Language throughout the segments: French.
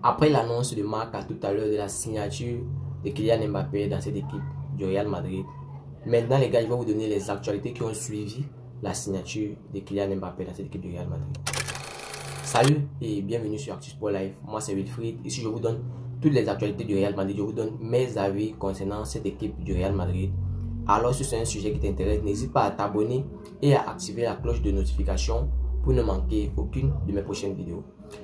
Après l'annonce de Marc tout à l'heure de la signature de Kylian Mbappé dans cette équipe du Real Madrid, maintenant les gars, je vais vous donner les actualités qui ont suivi la signature de Kylian Mbappé dans cette équipe du Real Madrid. Salut et bienvenue sur Actu Sport Live, moi c'est Wilfried. Ici je vous donne toutes les actualités du Real Madrid, je vous donne mes avis concernant cette équipe du Real Madrid. Alors si c'est un sujet qui t'intéresse, n'hésite pas à t'abonner et à activer la cloche de notification pour ne manquer aucune de mes prochaines vidéos.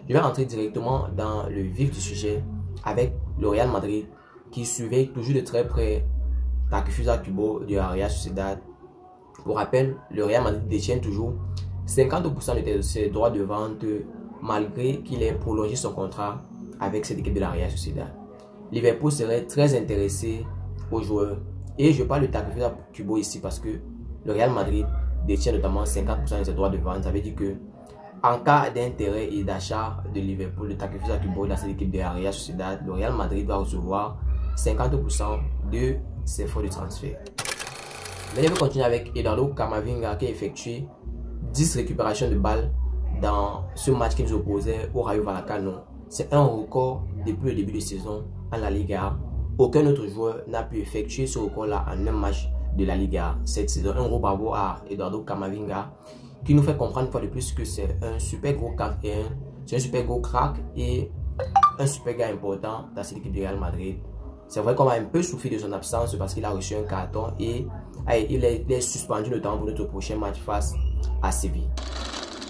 Je vais rentrer directement dans le vif du sujet avec le Real Madrid qui surveille toujours de très près Takefusa Kubo du Real Sociedad. Pour rappel, le Real Madrid détient toujours 50% de ses droits de vente malgré qu'il ait prolongé son contrat avec cette équipe de la Real Sociedad. Liverpool serait très intéressé aux joueurs et je parle de Takefusa Kubo ici parce que le Real Madrid détient notamment 50% de ses droits de vente. Ça veut dire que en cas d'intérêt et d'achat de Liverpool de Takefusa Kubo dans cette équipe de la Real Sociedad, le Real Madrid va recevoir 50% de ses fonds de transfert. Mais je vais continuer avec Eduardo Camavinga qui a effectué 10 récupérations de balles dans ce match qui nous opposait au Rayo Vallecano. C'est un record depuis le début de saison en la Liga. Aucun autre joueur n'a pu effectuer ce record-là en un match de la Liga cette saison. Un gros bravo à Eduardo Camavinga qui nous fait comprendre une fois de plus que c'est un super gros crack et un super gars important dans cette équipe du Real Madrid. C'est vrai qu'on va un peu souffrir de son absence parce qu'il a reçu un carton et il est suspendu notamment pour notre prochain match face à Séville.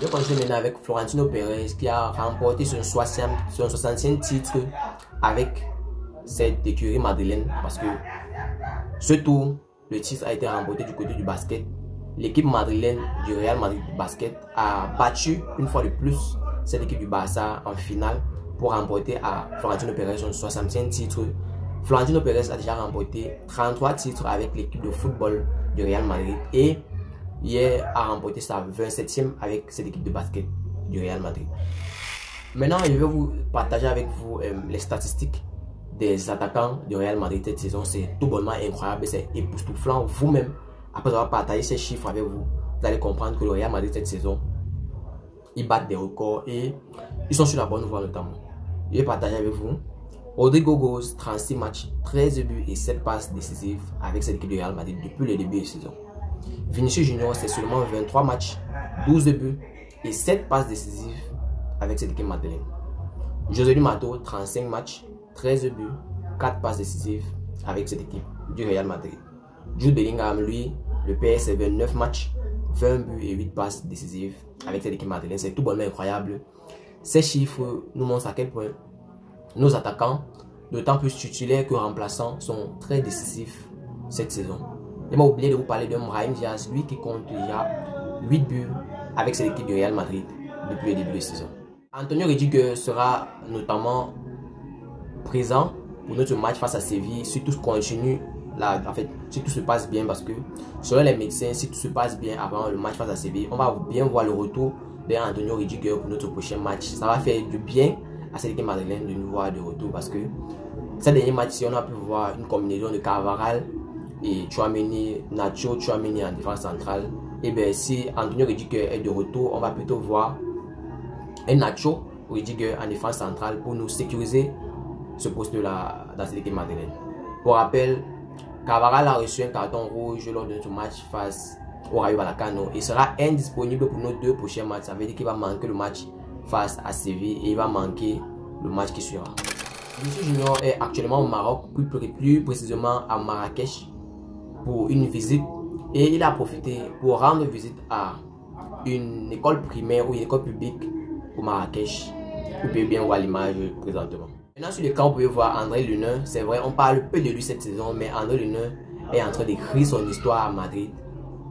Je continue maintenant avec Florentino Pérez qui a remporté son 60e titre avec cette écurie madrilène parce que ce tour, le titre a été remporté du côté du basket. L'équipe madrilène du Real Madrid basket a battu une fois de plus cette équipe du Barça en finale pour remporter à Florentino Pérez son 60e titre. Florentino Pérez a déjà remporté 33 titres avec l'équipe de football du Real Madrid et hier a remporté sa 27e avec cette équipe de basket du Real Madrid. Maintenant, je vais vous partager avec vous les statistiques des attaquants du Real Madrid cette saison. C'est tout bonnement incroyable, c'est époustouflant. Vous-même, après avoir partagé ces chiffres avec vous, vous allez comprendre que le Real Madrid cette saison, ils battent des records et ils sont sur la bonne voie notamment. Je vais partager avec vous Rodrygo Góes, 36 matchs, 13 buts et 7 passes décisives avec cette équipe du Real Madrid depuis le début de la saison. Vinicius Junior, c'est seulement 23 matchs, 12 buts et 7 passes décisives avec cette équipe madrilène. Joselu Mato, 35 matchs, 13 buts, 4 passes décisives avec cette équipe du Real Madrid. Jude Bellingham, lui, le PS, c'est 29 matchs, 20 buts et 8 passes décisives avec cette équipe madrilène. C'est tout bonnement incroyable. Ces chiffres nous montrent à quel point nos attaquants, d'autant plus titulaires que remplaçants, sont très décisifs cette saison. Je m'ai oublié de vous parler de Brahim Diaz, lui qui compte déjà 8 buts avec cette équipe du Real Madrid depuis le début de la saison. Antonio Rudiger sera notamment présent pour notre match face à Séville si tout continue, si tout se passe bien, parce que selon les médecins, si tout se passe bien avant le match face à Séville, on va bien voir le retour d'Antonio Rudiger pour notre prochain match. Ça va faire du bien à cette équipe madrilène de nous voir de retour parce que ces derniers matchs, si on a pu voir une combinaison de Carvajal et Tchouaméni, Nacho Tchouaméni en défense centrale, et bien si Antonio Rudiger est de retour, on va plutôt voir un Nacho Rudiger en défense centrale pour nous sécuriser ce poste-là dans cette équipe madrilène. Pour rappel, Carvajal a reçu un carton rouge lors de notre match face au Rayo Vallecano et sera indisponible pour nos 2 prochains matchs. Ça veut dire qu'il va manquer le match face à Séville et il va manquer le match qui suivra. Vinicius Junior est actuellement au Maroc, plus précisément à Marrakech pour une visite et il a profité pour rendre visite à une école primaire ou une école publique au Marrakech. Vous pouvez bien voir l'image présentement. Maintenant sur le camp, vous pouvez voir André Lunin. C'est vrai, on parle peu de lui cette saison, mais André Lunin est en train d'écrire son histoire à Madrid.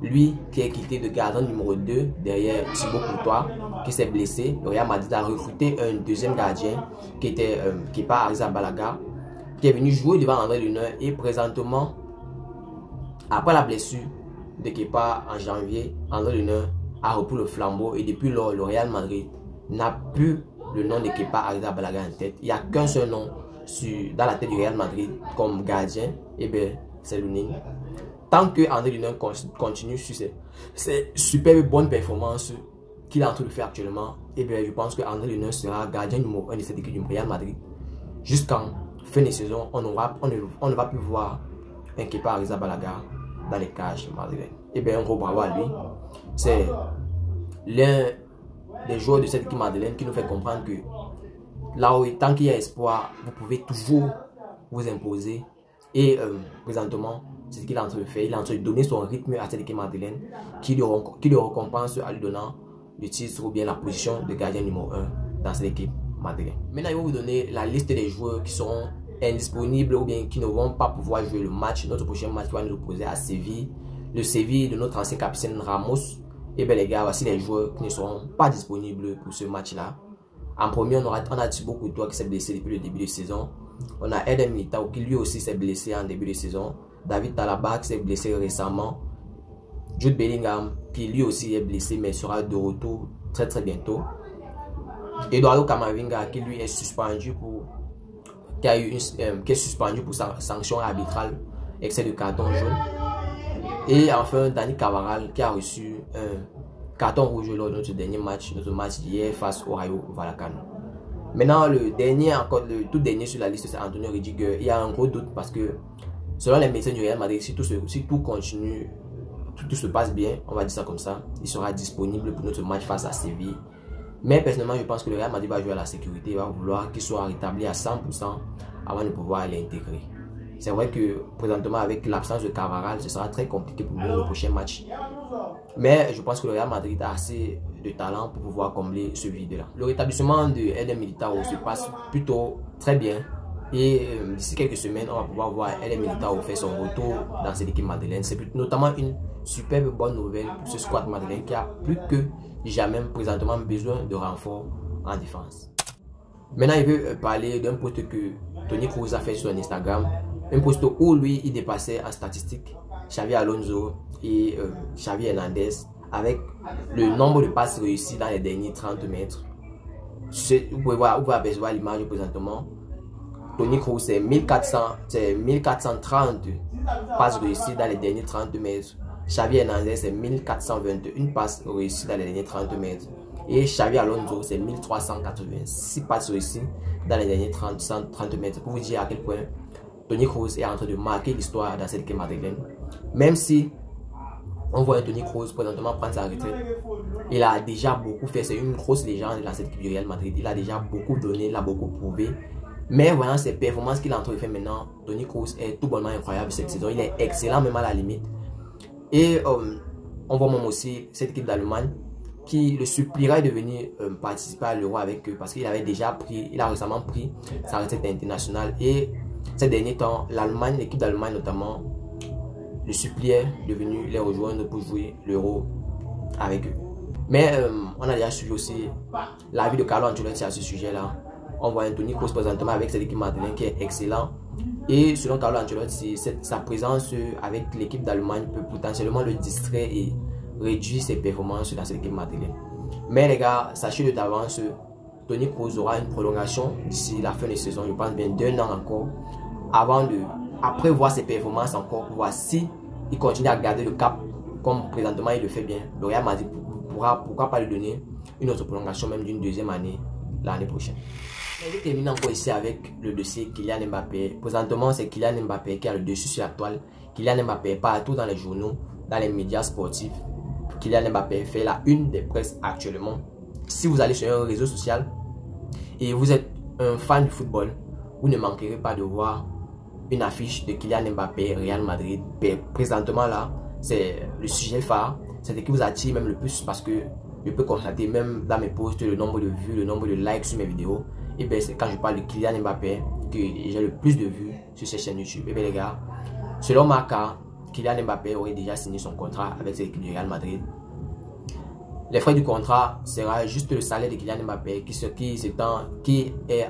Lui qui est quitté de gardien numéro 2 derrière Thibaut Courtois qui s'est blessé. Le Real Madrid a recruté un deuxième gardien qui était Kepa Arrizabalaga qui est venu jouer devant André Lunin et présentement après la blessure de Kepa en janvier, André Lunin a repris le flambeau et depuis lors le Real Madrid n'a plus le nom de Kepa Arrizabalaga en tête. Il n'y a qu'un seul nom dans la tête du Real Madrid comme gardien, et bien c'est Lunin. Tant que André Lunin continue sur ces super bonnes performances qu'il est en train de faire actuellement, et bien je pense que André Lunin sera gardien numéro 1 de cette équipe du Real Madrid jusqu'en fin de saison, on ne va plus voir un Kepa Arrizabalaga dans les cages madrilènes. Et bien, un gros bravo à lui. C'est l'un des joueurs de cette équipe madrilène qui nous fait comprendre que là où, tant qu'il y a espoir, vous pouvez toujours vous imposer. Et présentement, c'est ce qu'il est en train de faire. Il est en train de donner son rythme à cette équipe madrilène qui le récompense en lui donnant le titre ou bien la position de gardien numéro 1 dans cette équipe madrilène. Maintenant, je vais vous donner la liste des joueurs qui seront indisponibles ou bien qui ne vont pas pouvoir jouer le match. Notre prochain match va nous opposer à Séville. Le Séville de notre ancien capitaine Ramos. Et bien les gars, voici les joueurs qui ne seront pas disponibles pour ce match-là. En premier, on a Thibaut Courtois qui s'est blessé depuis le début de saison. On a Eden Militao qui lui aussi s'est blessé en début de saison. David Talaba qui s'est blessé récemment. Jude Bellingham qui lui aussi est blessé mais sera de retour très bientôt. Eduardo Camavinga qui lui est suspendu pour qui est suspendu pour sa sanction arbitrale, excès de carton jaune. Et enfin Dani Cavaral qui a reçu un carton rouge lors de notre dernier match, d'hier face au Rayo Vallecano. Maintenant le tout dernier sur la liste c'est Antonio Rudiger. Il y a un gros doute parce que selon les médecins du Real Madrid, si tout continue, tout se passe bien, on va dire ça comme ça, il sera disponible pour notre match face à Séville. Mais personnellement, je pense que le Real Madrid va jouer à la sécurité, il va vouloir qu'il soit rétabli à 100% avant de pouvoir l'intégrer. C'est vrai que présentement, avec l'absence de Cavaral, ce sera très compliqué pour nous le prochain match. Mais je pense que le Real Madrid a assez de talent pour pouvoir combler ce vide-là. Le rétablissement de Eden Militao se passe plutôt très bien. Et d'ici quelques semaines, on va pouvoir voir Eden Militao faire son retour dans cette équipe madrilène. C'est notamment une superbe bonne nouvelle pour ce squad madrilène qui a plus que jamais présentement besoin de renfort en défense. Maintenant, il veut parler d'un post que Toni Kroos a fait sur Instagram. Un post où lui, il dépassait en statistique Xavi Alonso et Xavi Hernandez avec le nombre de passes réussies dans les derniers 30 mètres. Vous pouvez apercevoir l'image présentement. Toni Kroos, c'est 1430 passes réussies dans les derniers 30 mètres. Xavi Hernandez, c'est 1421 passes réussies dans les derniers 30 mètres. Et Xavi Alonso, c'est 1386 passes réussies dans les derniers 30 mètres. Pour vous dire à quel point Toni Kroos est en train de marquer l'histoire dans cette équipe madrilène. Même si on voit Toni Kroos présentement prendre sa retraite, il a déjà beaucoup fait. C'est une grosse légende dans cette équipe du Real Madrid. Il a déjà beaucoup donné, il a beaucoup prouvé. Mais voyant ses performances qu'il est en train de faire maintenant, Toni Kroos est tout bonnement incroyable cette saison. Il est excellent même à la limite. Et on voit même aussi cette équipe d'Allemagne qui le supplierait de venir participer à l'Euro avec eux parce qu'il avait déjà pris, il a récemment pris sa retraite internationale. Et ces derniers temps, l'Allemagne, l'équipe d'Allemagne notamment, le suppliait de venir les rejoindre pour jouer l'Euro avec eux. Mais on a déjà suivi aussi l'avis de Carlo Ancelotti à ce sujet-là. On voit Toni Kroos présentement avec cette équipe madrilène qui est excellent. Et selon Carlo Ancelotti, sa présence avec l'équipe d'Allemagne peut potentiellement le distraire et réduire ses performances dans cette équipe madrilène. Mais les gars, sachez d'avance, Toni Kroos aura une prolongation d'ici la fin de saison, je pense bien d'1 an encore, après voir ses performances encore, pour voir si il continue à garder le cap comme présentement il le fait bien. Le Real Madrid pourquoi pas lui donner une autre prolongation même d'une deuxième année l'année prochaine. Je vais terminer encore ici avec le dossier Kylian Mbappé. Présentement, c'est Kylian Mbappé qui a le dessus sur la toile. Kylian Mbappé partout dans les journaux, dans les médias sportifs. Kylian Mbappé fait la une des presses actuellement. Si vous allez sur un réseau social et vous êtes un fan du football, vous ne manquerez pas de voir une affiche de Kylian Mbappé, Real Madrid. Présentement là, c'est le sujet phare. C'est ce qui vous attire même le plus parce que je peux constater même dans mes posts le nombre de vues, le nombre de likes sur mes vidéos. Et bien c'est quand je parle de Kylian Mbappé que j'ai le plus de vues sur cette chaîne YouTube. Et bien les gars, selon Marca, Kylian Mbappé aurait déjà signé son contrat avec cette équipe du Real Madrid. Les frais du contrat sera juste le salaire de Kylian Mbappé qui est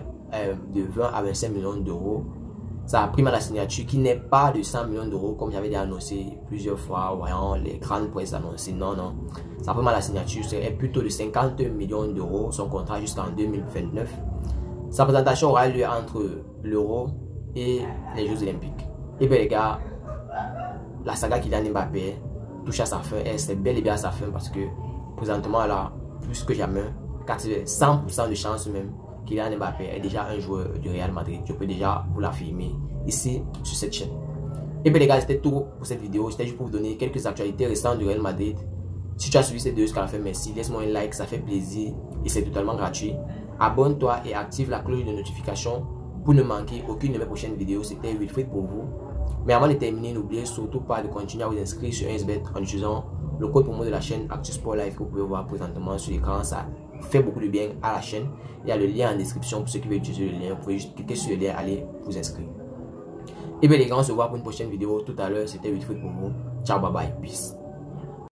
de 20 à 25 millions d'euros. Ça prime à la signature qui n'est pas de 100 millions d'euros comme j'avais déjà annoncé plusieurs fois, voyant les grandes presses annoncées. Non. Ça prime à la signature serait plutôt de 50 millions d'euros, son contrat jusqu'en 2029. Sa présentation aura lieu entre l'Euro et les Jeux Olympiques. Et bien les gars, la saga Kylian Mbappé touche à sa fin. Et c'est bel et bien à sa fin parce que présentement là, plus que jamais, 100% de chance même Kylian Mbappé est déjà un joueur du Real Madrid. Je peux déjà vous l'affirmer ici sur cette chaîne. Et bien les gars, c'était tout pour cette vidéo. C'était juste pour vous donner quelques actualités récentes du Real Madrid. Si tu as suivi cette vidéo jusqu'à la fin, merci. Laisse-moi un like, ça fait plaisir et c'est totalement gratuit. Abonne-toi et active la cloche de notification pour ne manquer aucune de mes prochaines vidéos. C'était Wilfried pour vous. Mais avant de terminer, n'oubliez surtout pas de continuer à vous inscrire sur 1xBet en utilisant le code promo de la chaîne ActuSport Live que vous pouvez voir présentement sur l'écran. Ça fait beaucoup de bien à la chaîne. Il y a le lien en description pour ceux qui veulent utiliser le lien. Vous pouvez juste cliquer sur le lien, aller vous inscrire. Et bien les gars, on se voit pour une prochaine vidéo tout à l'heure. C'était Wilfried pour vous. Ciao, bye bye, peace.